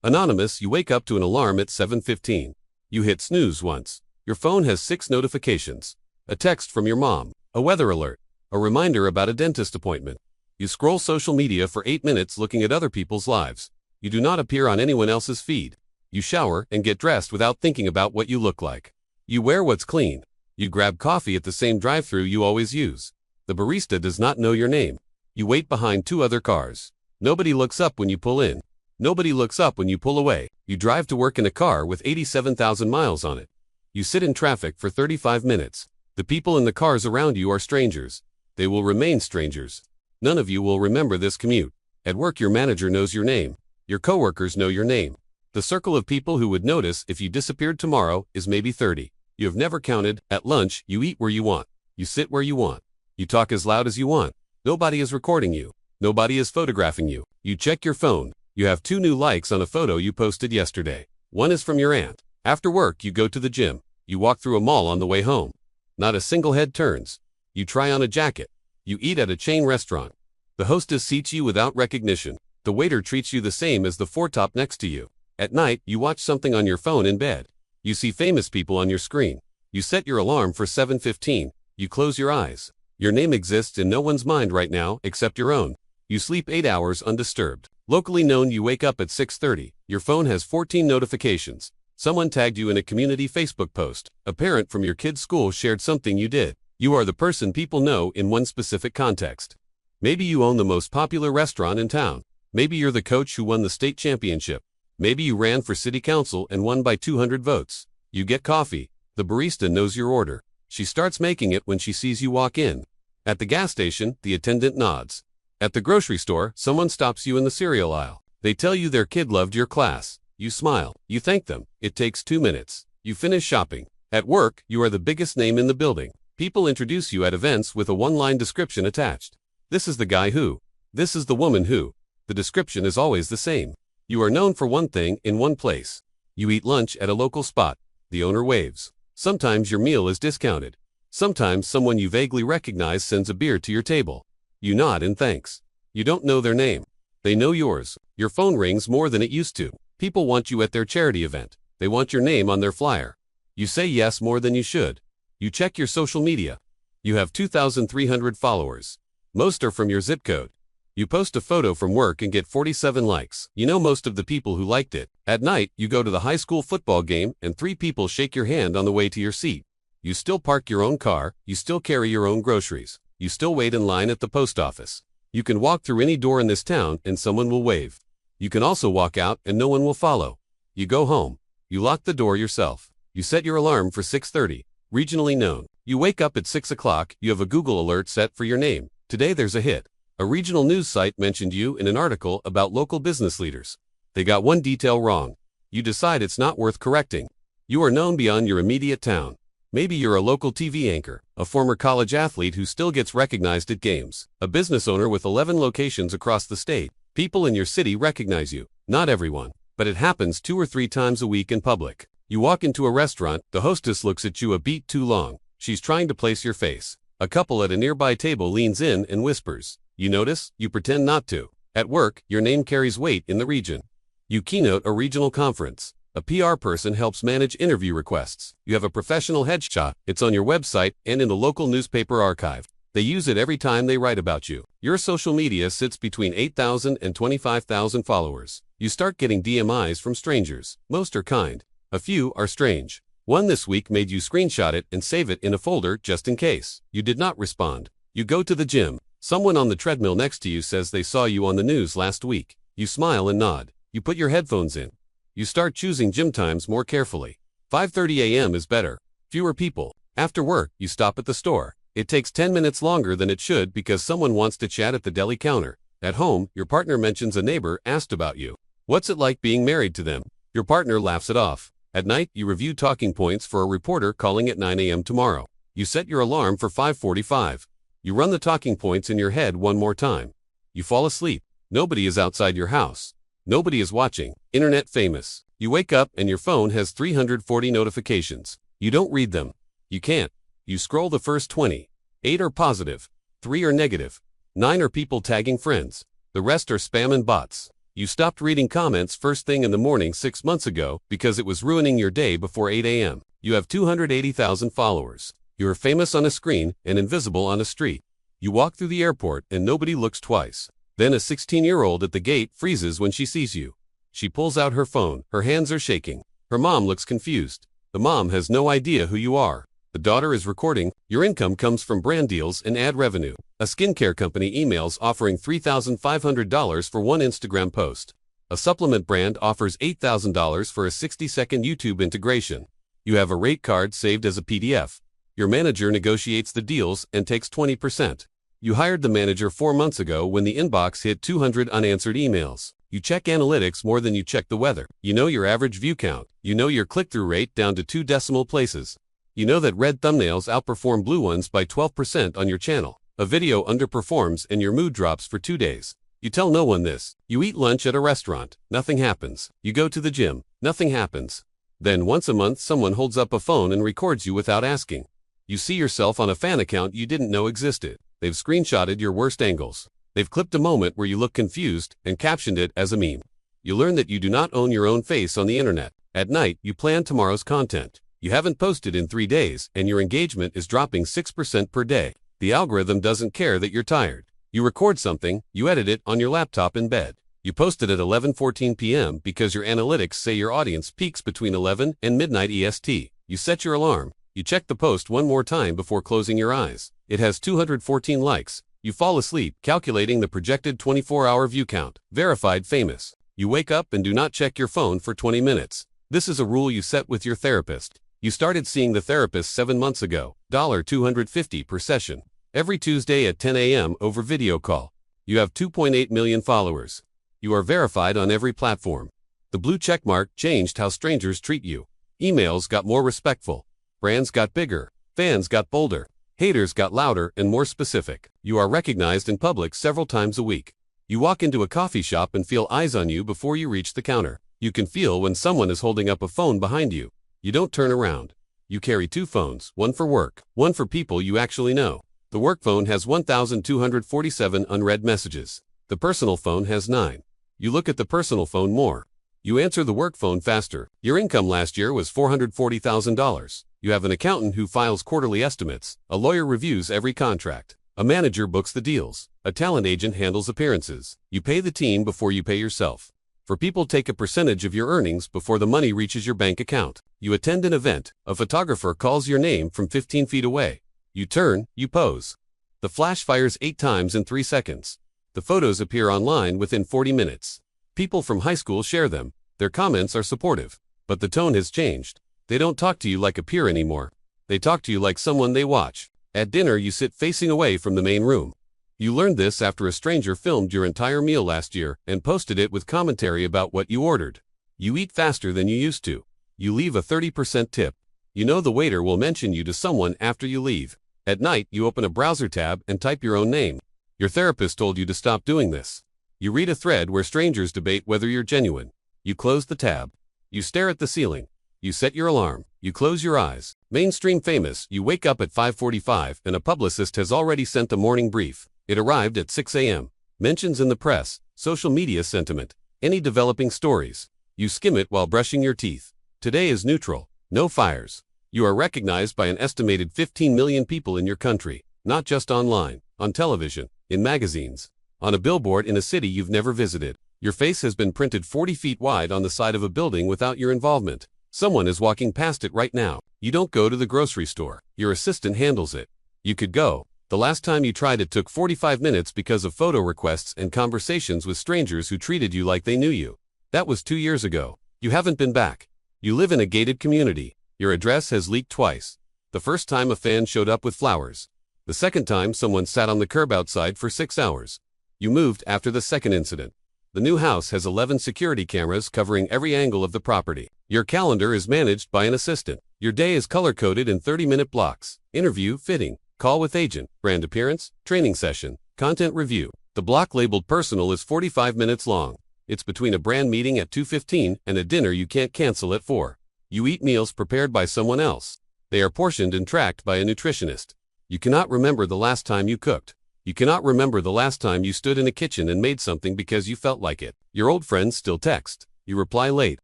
Anonymous, you wake up to an alarm at 7:15. You hit snooze once. Your phone has 6 notifications. A text from your mom, a weather alert, a reminder about a dentist appointment. You scroll social media for 8 minutes looking at other people's lives. You do not appear on anyone else's feed. You shower and get dressed without thinking about what you look like. You wear what's clean. You grab coffee at the same drive-thru you always use. The barista does not know your name. You wait behind 2 other cars. Nobody looks up when you pull in. Nobody looks up when you pull away. You drive to work in a car with 87,000 miles on it. You sit in traffic for 35 minutes. The people in the cars around you are strangers. They will remain strangers. None of you will remember this commute. At work, your manager knows your name. Your coworkers know your name. The circle of people who would notice if you disappeared tomorrow is maybe 30. You have never counted. At lunch, you eat where you want. You sit where you want. You talk as loud as you want. Nobody is recording you. Nobody is photographing you. You check your phone. You have 2 new likes on a photo you posted yesterday. One is from your aunt. After work, you go to the gym. You walk through a mall on the way home. Not a single head turns. You try on a jacket. You eat at a chain restaurant. The hostess seats you without recognition. The waiter treats you the same as the foretop next to you. At night, you watch something on your phone in bed. You see famous people on your screen. You set your alarm for 7:15. You close your eyes. Your name exists in no one's mind right now except your own. You sleep 8 hours undisturbed. Locally known, you wake up at 6:30. Your phone has 14 notifications. Someone tagged you in a community Facebook post. A parent from your kid's school shared something you did. You are the person people know in one specific context. Maybe you own the most popular restaurant in town. Maybe you're the coach who won the state championship. Maybe you ran for city council and won by 200 votes. You get coffee. The barista knows your order. She starts making it when she sees you walk in. At the gas station, the attendant nods. At the grocery store, someone stops you in the cereal aisle. They tell you their kid loved your class. You smile. You thank them. It takes 2 minutes. You finish shopping. At work, you are the biggest name in the building. People introduce you at events with a one-line description attached. This is the guy who. This is the woman who. The description is always the same. You are known for one thing in one place. You eat lunch at a local spot. The owner waves. Sometimes your meal is discounted. Sometimes someone you vaguely recognize sends a beer to your table. You nod in thanks. You don't know their name. They know yours. Your phone rings more than it used to. People want you at their charity event. They want your name on their flyer. You say yes more than you should. You check your social media. You have 2,300 followers. Most are from your zip code. You post a photo from work and get 47 likes. You know most of the people who liked it. At night, you go to the high school football game and 3 people shake your hand on the way to your seat. You still park your own car. You still carry your own groceries. You still wait in line at the post office. You can walk through any door in this town and someone will wave. You can also walk out and no one will follow. You go home. You lock the door yourself. You set your alarm for 6:30. Regionally known. You wake up at 6 o'clock. You have a Google alert set for your name. Today there's a hit. A regional news site mentioned you in an article about local business leaders. They got one detail wrong. You decide it's not worth correcting. You are known beyond your immediate town. Maybe you're a local TV anchor, a former college athlete who still gets recognized at games, a business owner with 11 locations across the state. People in your city recognize you. Not everyone, but it happens 2 or 3 times a week in public. You walk into a restaurant, the hostess looks at you a beat too long. She's trying to place your face. A couple at a nearby table leans in and whispers. You notice, you pretend not to. At work, your name carries weight in the region. You keynote a regional conference. A PR person helps manage interview requests. You have a professional headshot. It's on your website and in the local newspaper archive. They use it every time they write about you. Your social media sits between 8,000 and 25,000 followers. You start getting DMIs from strangers. Most are kind. A few are strange. One this week made you screenshot it and save it in a folder just in case. You did not respond. You go to the gym. Someone on the treadmill next to you says they saw you on the news last week. You smile and nod. You put your headphones in. You start choosing gym times more carefully. 5:30 a.m. is better. Fewer people. After work, you stop at the store. It takes 10 minutes longer than it should because someone wants to chat at the deli counter. At home, your partner mentions a neighbor asked about you. What's it like being married to them? Your partner laughs it off. At night, you review talking points for a reporter calling at 9 a.m. tomorrow. You set your alarm for 5:45. You run the talking points in your head one more time. You fall asleep. Nobody is outside your house. Nobody is watching. Internet famous. You wake up and your phone has 340 notifications. You don't read them. You can't. You scroll the first 20. 8 are positive. 3 are negative. 9 are people tagging friends. The rest are spam and bots. You stopped reading comments first thing in the morning 6 months ago because it was ruining your day before 8 a.m. You have 280,000 followers. You are famous on a screen and invisible on a street. You walk through the airport and nobody looks twice. Then a 16-year-old at the gate freezes when she sees you. She pulls out her phone. Her hands are shaking. Her mom looks confused. The mom has no idea who you are. The daughter is recording. Your income comes from brand deals and ad revenue. A skincare company emails offering $3,500 for one Instagram post. A supplement brand offers $8,000 for a 60-second YouTube integration. You have a rate card saved as a PDF. Your manager negotiates the deals and takes 20%. You hired the manager 4 months ago when the inbox hit 200 unanswered emails. You check analytics more than you check the weather. You know your average view count. You know your click-through rate down to 2 decimal places. You know that red thumbnails outperform blue ones by 12% on your channel. A video underperforms and your mood drops for 2 days. You tell no one this. You eat lunch at a restaurant. Nothing happens. You go to the gym. Nothing happens. Then once a month someone holds up a phone and records you without asking. You see yourself on a fan account you didn't know existed. They've screenshotted your worst angles. They've clipped a moment where you look confused and captioned it as a meme. You learn that you do not own your own face on the internet. At night, you plan tomorrow's content. You haven't posted in 3 days, and your engagement is dropping 6% per day. The algorithm doesn't care that you're tired. You record something, you edit it on your laptop in bed. You post it at 11:14 p.m. because your analytics say your audience peaks between 11 and midnight EST. You set your alarm. You check the post one more time before closing your eyes. It has 214 likes. You fall asleep, calculating the projected 24-hour view count. Verified famous. You wake up and do not check your phone for 20 minutes. This is a rule you set with your therapist. You started seeing the therapist 7 months ago. $250 per session. Every Tuesday at 10 a.m. over video call. You have 2.8 million followers. You are verified on every platform. The blue checkmark changed how strangers treat you. Emails got more respectful. Brands got bigger. Fans got bolder. Haters got louder and more specific. You are recognized in public several times a week. You walk into a coffee shop and feel eyes on you before you reach the counter. You can feel when someone is holding up a phone behind you. You don't turn around. You carry 2 phones, one for work, one for people you actually know. The work phone has 1,247 unread messages. The personal phone has 9. You look at the personal phone more. You answer the work phone faster. Your income last year was $440,000. You have an accountant who files quarterly estimates. A lawyer reviews every contract. A manager books the deals. A talent agent handles appearances. You pay the team before you pay yourself. For people take a percentage of your earnings before the money reaches your bank account. You attend an event. A photographer calls your name from 15 feet away. You turn, you pose. The flash fires 8 times in 3 seconds. The photos appear online within 40 minutes. People from high school share them. Their comments are supportive. But the tone has changed. They don't talk to you like a peer anymore. They talk to you like someone they watch. At dinner you sit facing away from the main room. You learned this after a stranger filmed your entire meal last year and posted it with commentary about what you ordered. You eat faster than you used to. You leave a 30% tip. You know the waiter will mention you to someone after you leave. At night, you open a browser tab and type your own name. Your therapist told you to stop doing this. You read a thread where strangers debate whether you're genuine. You close the tab. You stare at the ceiling. You set your alarm. You close your eyes. Mainstream famous, you wake up at 5:45 and a publicist has already sent a morning brief. It arrived at 6 a.m. Mentions in the press, social media sentiment, any developing stories. You skim it while brushing your teeth. Today is neutral. No fires. You are recognized by an estimated 15 million people in your country, not just online, on television, in magazines, on a billboard in a city you've never visited. Your face has been printed 40 feet wide on the side of a building without your involvement. Someone is walking past it right now. You don't go to the grocery store. Your assistant handles it. You could go. The last time you tried it took 45 minutes because of photo requests and conversations with strangers who treated you like they knew you. That was 2 years ago. You haven't been back. You live in a gated community. Your address has leaked twice. The first time a fan showed up with flowers. The second time someone sat on the curb outside for 6 hours. You moved after the second incident. The new house has 11 security cameras covering every angle of the property. Your calendar is managed by an assistant. Your day is color-coded in 30-minute blocks. Interview, fitting, call with agent, brand appearance, training session, content review. The block labeled personal is 45 minutes long. It's between a brand meeting at 2:15 and a dinner you can't cancel at 4. You eat meals prepared by someone else. They are portioned and tracked by a nutritionist. You cannot remember the last time you cooked. You cannot remember the last time you stood in a kitchen and made something because you felt like it. Your old friends still text. You reply late,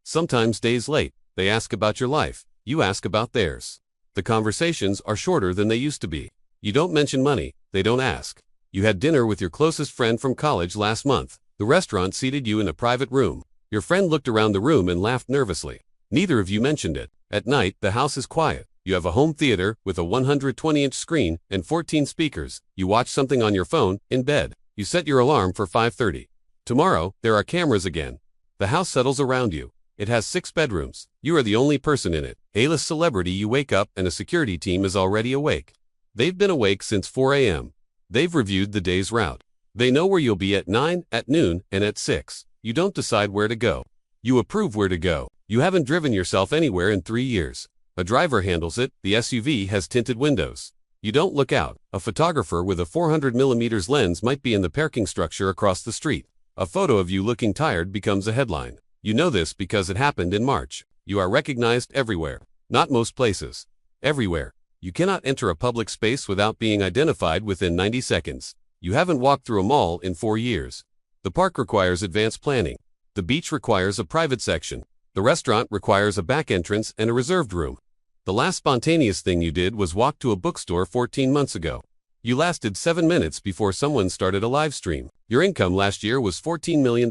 sometimes days late. They ask about your life. You ask about theirs. The conversations are shorter than they used to be. You don't mention money. They don't ask. You had dinner with your closest friend from college last month. The restaurant seated you in a private room. Your friend looked around the room and laughed nervously. Neither of you mentioned it. At night, the house is quiet. You have a home theater with a 120-inch screen and 14 speakers. You watch something on your phone, in bed. You set your alarm for 5:30. Tomorrow, there are cameras again. The house settles around you. It has 6 bedrooms. You are the only person in it. A-list celebrity. You wake up and a security team is already awake. They've been awake since 4 a.m. They've reviewed the day's route. They know where you'll be at 9, at noon, and at 6. You don't decide where to go. You approve where to go. You haven't driven yourself anywhere in 3 years. A driver handles it. The SUV has tinted windows. You don't look out. A photographer with a 400mm lens might be in the parking structure across the street. A photo of you looking tired becomes a headline. You know this because it happened in March. You are recognized everywhere. Not most places. Everywhere. You cannot enter a public space without being identified within 90 seconds. You haven't walked through a mall in 4 years. The park requires advanced planning. The beach requires a private section. The restaurant requires a back entrance and a reserved room. The last spontaneous thing you did was walk to a bookstore 14 months ago. You lasted 7 minutes before someone started a live stream. Your income last year was $14 million.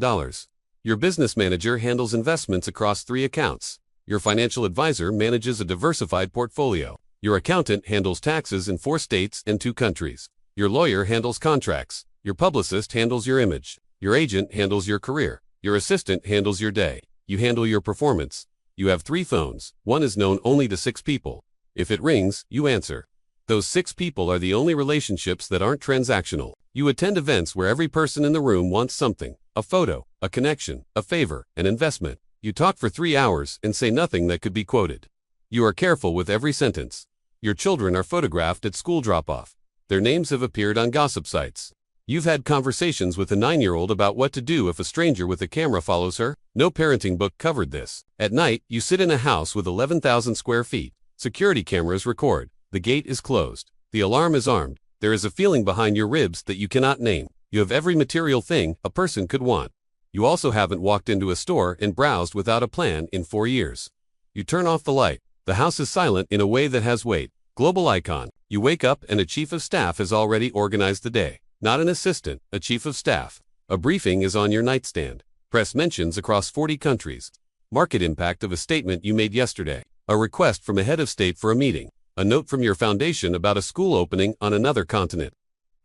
Your business manager handles investments across 3 accounts. Your financial advisor manages a diversified portfolio. Your accountant handles taxes in 4 states and 2 countries. Your lawyer handles contracts. Your publicist handles your image. Your agent handles your career. Your assistant handles your day. You handle your performance. You have 3 phones. One is known only to 6 people. If it rings, you answer. Those 6 people are the only relationships that aren't transactional. You attend events where every person in the room wants something: a photo, a connection, a favor, an investment. You talk for 3 hours and say nothing that could be quoted. You are careful with every sentence. Your children are photographed at school drop-off. Their names have appeared on gossip sites. You've had conversations with a 9-year-old about what to do if a stranger with a camera follows her. No parenting book covered this. At night, you sit in a house with 11,000 square feet. Security cameras record. The gate is closed. The alarm is armed. There is a feeling behind your ribs that you cannot name. You have every material thing a person could want. You also haven't walked into a store and browsed without a plan in 4 years. You turn off the light. The house is silent in a way that has weight. Global icon. You wake up and a chief of staff has already organized the day. Not an assistant, a chief of staff. A briefing is on your nightstand. Press mentions across 40 countries. Market impact of a statement you made yesterday. A request from a head of state for a meeting. A note from your foundation about a school opening on another continent.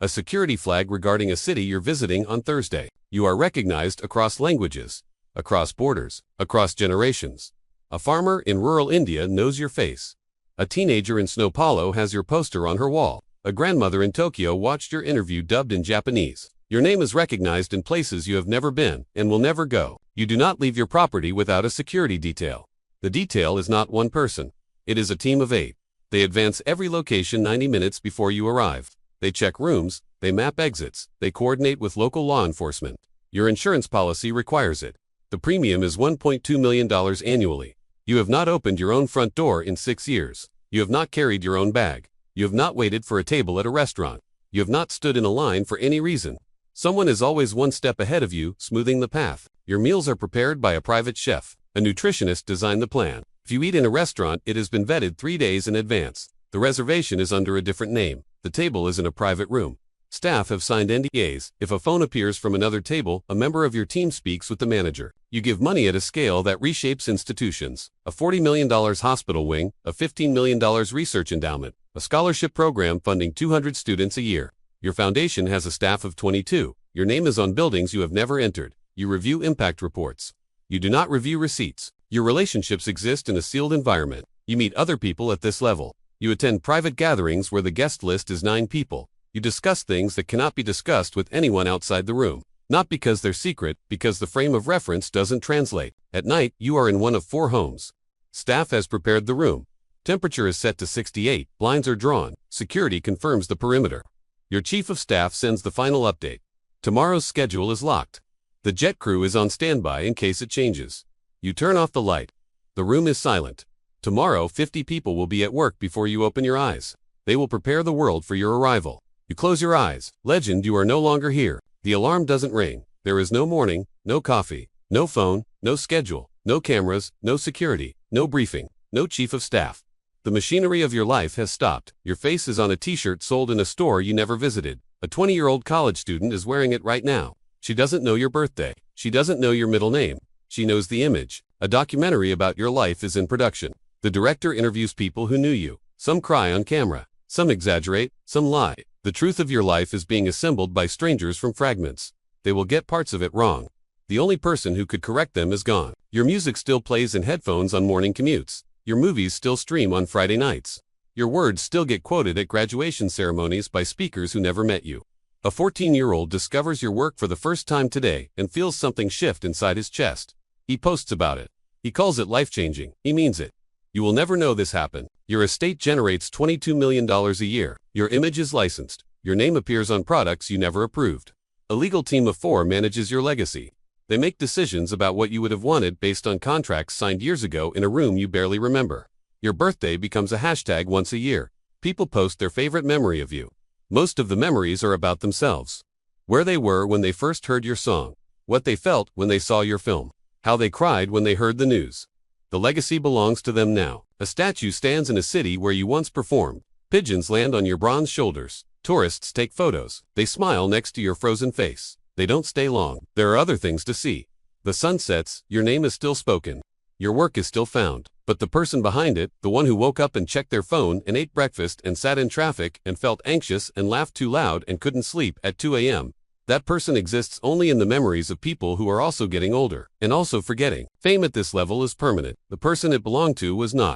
A security flag regarding a city you're visiting on Thursday. You are recognized across languages, across borders, across generations. A farmer in rural India knows your face. A teenager in São Paulo has your poster on her wall. A grandmother in Tokyo watched your interview dubbed in Japanese. Your name is recognized in places you have never been and will never go. You do not leave your property without a security detail. The detail is not one person. It is a team of 8. They advance every location 90 minutes before you arrive. They check rooms, they map exits, they coordinate with local law enforcement. Your insurance policy requires it. The premium is $1.2 million annually. You have not opened your own front door in 6 years. You have not carried your own bag. You have not waited for a table at a restaurant. You have not stood in a line for any reason. Someone is always one step ahead of you, smoothing the path. Your meals are prepared by a private chef. A nutritionist designed the plan. If you eat in a restaurant, it has been vetted 3 days in advance. The reservation is under a different name. The table is in a private room. Staff have signed NDAs. If a phone appears from another table, a member of your team speaks with the manager. You give money at a scale that reshapes institutions. A $40 million hospital wing, a $15 million research endowment, a scholarship program funding 200 students a year. Your foundation has a staff of 22. Your name is on buildings you have never entered. You review impact reports. You do not review receipts. Your relationships exist in a sealed environment. You meet other people at this level. You attend private gatherings where the guest list is 9 people. You discuss things that cannot be discussed with anyone outside the room. Not because they're secret, because the frame of reference doesn't translate. At night, you are in one of 4 homes. Staff has prepared the room. Temperature is set to 68. Blinds are drawn. Security confirms the perimeter. Your chief of staff sends the final update. Tomorrow's schedule is locked. The jet crew is on standby in case it changes. You turn off the light. The room is silent. Tomorrow, 50 people will be at work before you open your eyes. They will prepare the world for your arrival. You close your eyes. Legend, you are no longer here. The alarm doesn't ring. There is no morning, no coffee, no phone, no schedule, no cameras, no security, no briefing, no chief of staff. The machinery of your life has stopped. Your face is on a t-shirt sold in a store you never visited. A 20-year-old college student is wearing it right now. She doesn't know your birthday. She doesn't know your middle name. She knows the image. A documentary about your life is in production. The director interviews people who knew you. Some cry on camera. Some exaggerate. Some lie. The truth of your life is being assembled by strangers from fragments. They will get parts of it wrong. The only person who could correct them is gone. Your music still plays in headphones on morning commutes. Your movies still stream on Friday nights. Your words still get quoted at graduation ceremonies by speakers who never met you. A 14-year-old discovers your work for the first time today and feels something shift inside his chest. He posts about it. He calls it life-changing. He means it. You will never know this happened. Your estate generates $22 million a year. Your image is licensed. Your name appears on products you never approved. A legal team of 4 manages your legacy. They make decisions about what you would have wanted based on contracts signed years ago in a room you barely remember. Your birthday becomes a hashtag once a year. People post their favorite memory of you. Most of the memories are about themselves. Where they were when they first heard your song. What they felt when they saw your film. How they cried when they heard the news. The legacy belongs to them now. A statue stands in a city where you once performed. Pigeons land on your bronze shoulders. Tourists take photos. They smile next to your frozen face. They don't stay long. There are other things to see. The sun sets, your name is still spoken. Your work is still found. But the person behind it, the one who woke up and checked their phone and ate breakfast and sat in traffic and felt anxious and laughed too loud and couldn't sleep at 2 a.m., that person exists only in the memories of people who are also getting older and also forgetting. Fame at this level is permanent. The person it belonged to was not.